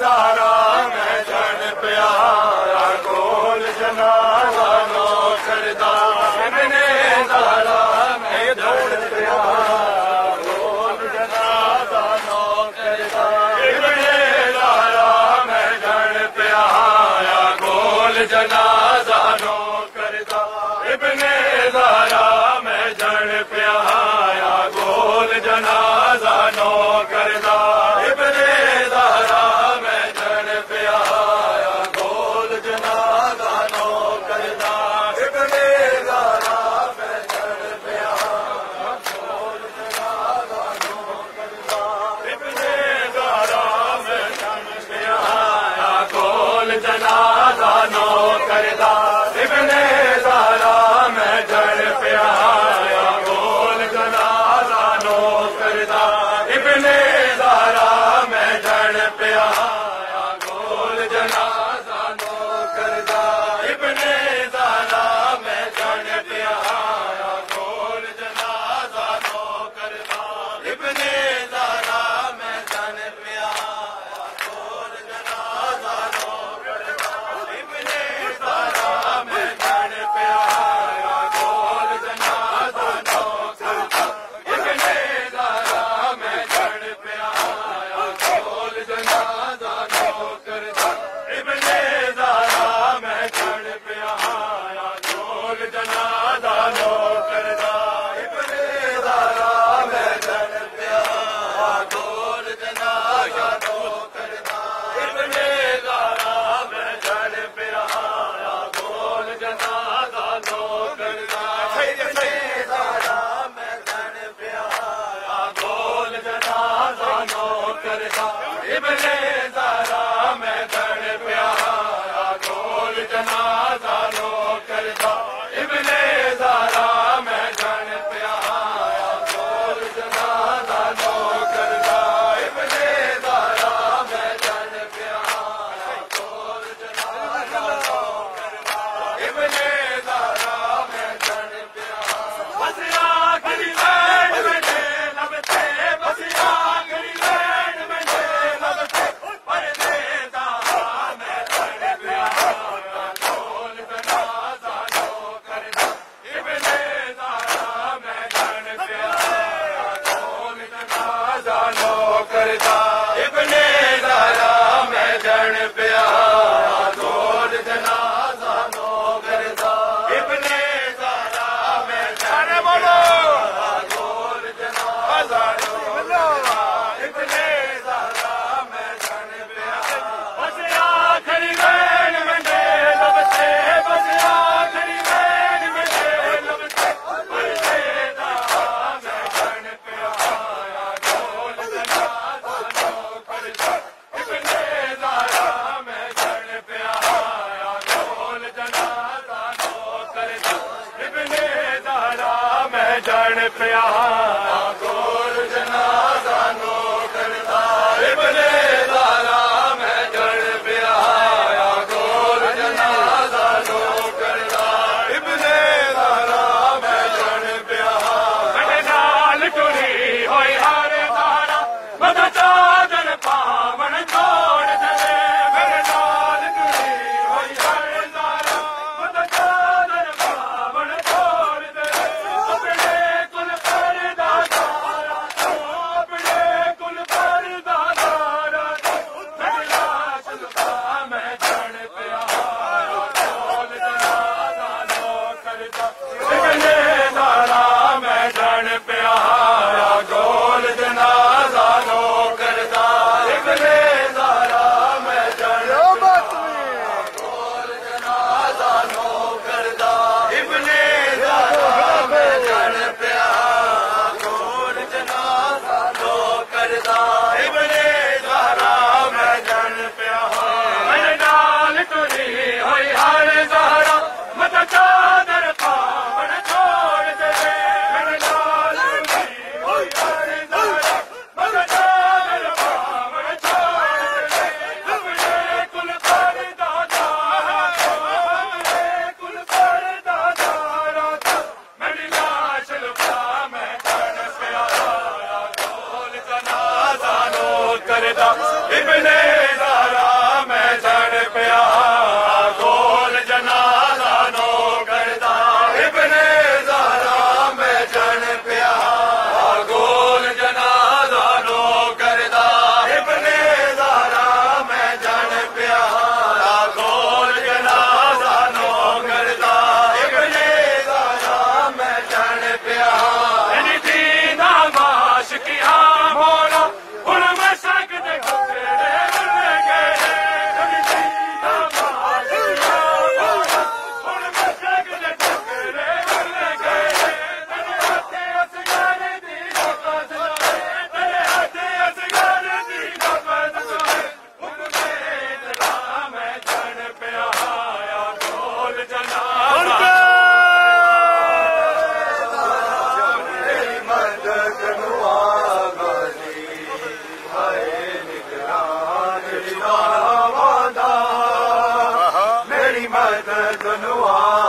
सारा मैं जन प्यारा गोल जनाजा नो करदा इब्ने ज़हरा मैं जन प्यारा गोल जनाजा नो करदा इब्ने ज़हरा मैं जन प्यारा गोल जनाजा नो करदा इब्ने ज़हरा मैं जन प्यारा गोल जनाजा नो करदा इब्ने ज़हरा मैं जन प्यारा गोल जनाजा नो करदा इब्ने ज़हरा मैं जन प्यारा गोल जनाजा नो करदा इब्ने ज़हरा मैं जन प्यारा गोल जनाजा नो करदा इब्ने ज़हरा मैं जन प्यारा गोल जनाजा नो करदा इब्ने ज़हरा मैं जन प्यारा गोल जनाजा नो करदा इब्ने ज़हरा मैं जन प्यारा गोल जनाजा नो करदा इब्ने ज़हरा मैं जन प्यारा गोल जनाजा नो करदा इब्ने ज़हरा मैं जन प्यारा गोल जनाजा नो करदा इब्ने ज़हरा मैं जन प्यारा गोल जनाजा नो करदा इब्ने ज़हरा मैं जन प्यारा गोल जनाजा नो करदा इब्ने ज़हरा मैं जन प्यारा गोल जनाजा नो करदा इब्ने ज़हरा मैं जन प्यारा गोल जनाजा नो करदा इब्ने ज़हरा मैं जन प्यारा गोल जनाजा नो करदा इब्ने ज़हरा मैं जन प्यारा गोल जनाजा नो करदा इब्ने ज़हरा मैं जन प्यारा गोल जनाजा नो करदा इब्ने ज़हरा मैं जन प्यारा गोल जनाजा नो करदा इब्ने ज़हरा मैं जन प्यारा बस आखिरी लैन मेरे लब ते बस आखिरी लैन मेरे लब ते परदे ज़हरा मैं जन प्यारा गोल जनाजा नो करदा इब्ने ज़हरा मैं जन प्यारा गोल जनाजा नो करदा इब्ने ज़हरा मैं जन प्यारा गोल जनाजा नो करदा इब्ने ज़हरा मैं जन प्यारा गोल जनाजा नो करदा इब्ने ज़हरा मैं जन प्यारा बस आखिरी लैन मेरे लब ते बस आखिरी लैन मेरे लब ते परदे ज़हरा मैं जन प्यारा गोल जनाजा नो करदा इब्ने ज़हरा मैं जन प्यारा गोल जनाजा नो करदा इब्ने ज़हरा मैं जन प्यारा गोल जनाजा नो करदा इब्ने ज़हरा मैं जन प्यारा गोल जनाजा नो करदा इब्ने ज़हरा मैं जन प्यारा मेरे नाल टुरी होई हर ज़हरा मदा चादर पावन छोड़ दे मेरे नाल टुरी होई हर ज़हरा मदा चादर पावन छोड़ दे अपने कुल पर्दा बनवा